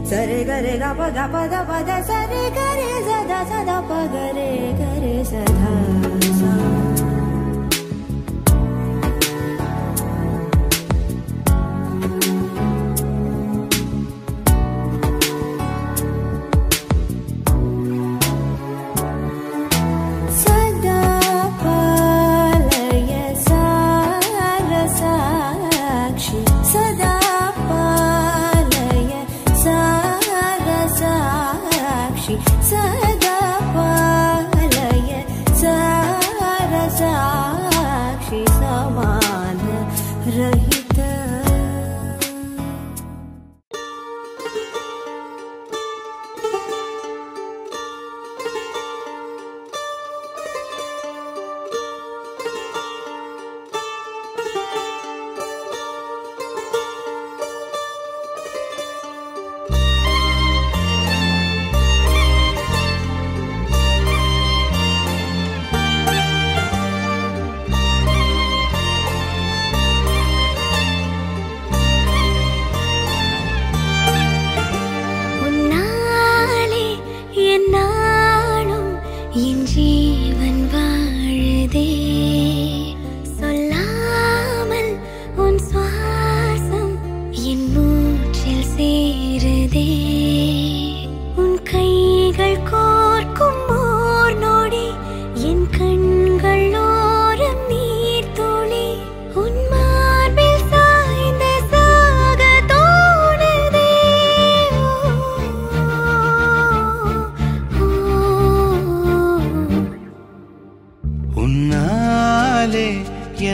Sare gare ga pa da pa da pa da sare gare za da pa gare gare sa dha sa sada pa laya sara sakshi sada sada palaya sara sakshi samana rahita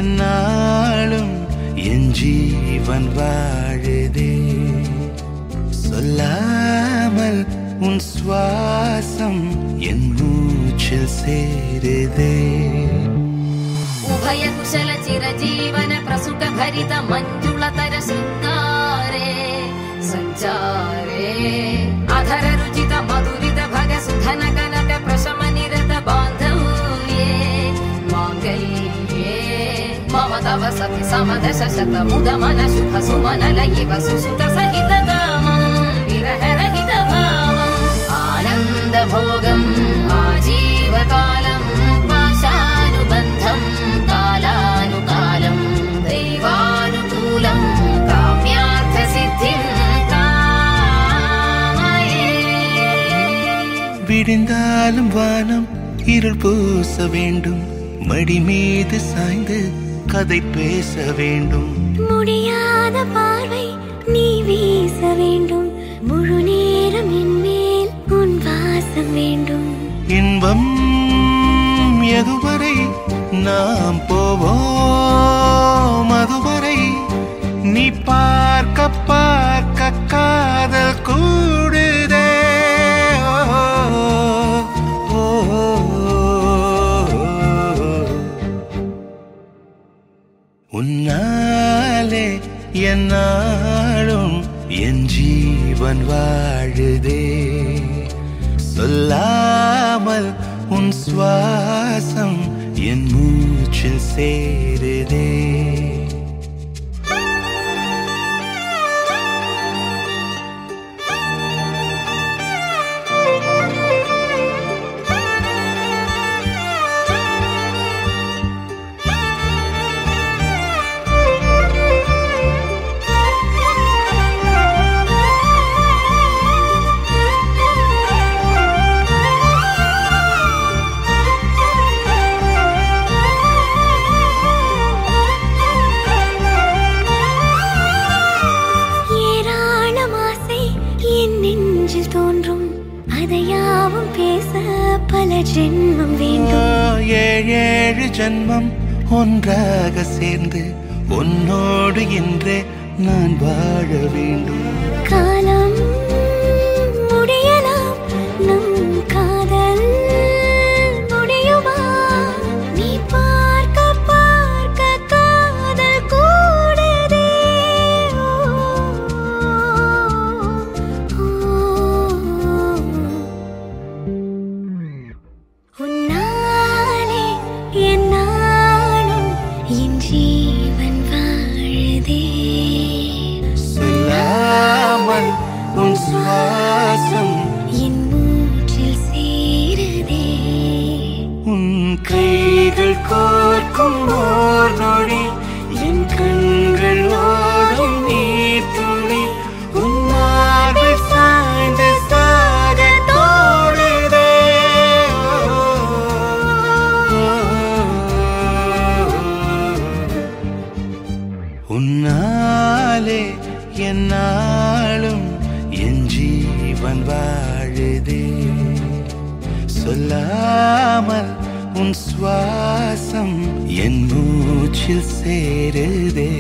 என்னாலும் என் ஜீவன் வாழுதே சொல்லாமல் உன் சுவாசம் என் மூச்சில் சேருதே உபய குஷல சிரஜீவன பிரசுக பரித மஞ்சுளதர சுங்காரே சஞ்சாரே அதர ருச்சித மதுரித பக சுதன கனக பிரசம நிரத பாந்தவ்யே மாங்கல்யே मम तव सति समदश शत मुद मन शुभ सुमन लयिव सुसुत सहित गामं विरह रहित भावं आनन्द भोगं आजीवकालं पाशानुबन्धं कालानुकालं दैवानुकूलं काम्यार्थ सिद्धिं कामये விடிந்தாலும் வானம் இருள் பூச வேண்டும் மடி மீது சாய்ந்து கதை பேச வேண்டும் முடியாத பார்வை நீ வீச வேண்டும் முழு நேரம் என் மேல் உன் வாசம் வேண்டும் இன்பம் எதுவரை நாம் போவோம் அதுவரை நீ பார்க்க பார்க்க காதல் கூடுதே உன்னாலே என்னாலும் என் ஜீவன் வாழுதே சொல்லாமல் உன் சுவாசம் என் மூச்சில் சேருதே ஜென்மம் வேண்டும் ஏழேழு ஜென்மம் ஒன்றாக சேர்ந்து உன்னோடு இன்றே நான் வாழ வேண்டும் காலம் முடியலாம் நம் காதல் முடியுமா நீ பார்க்க பார்க்க காதல் கூடுதே உன்னாலே என்னாலும் என் ஜீவன் வாழுதே சொல்லாமல் உன் சுவாசம் என் மூச்சில் சேருதே உன் கைகள் கோர்க்கும் ஓர் நொடி என் கண்கள் ஓடும் நீர் துளி உன் மார்பில் சாய்ந்து சாக தோடுதே உன்னாலே என்னாலும் என் ஜீவன் வாழுதே சொல்லாமல் உன் சுவாசம் என் மூச்சில் சேருதே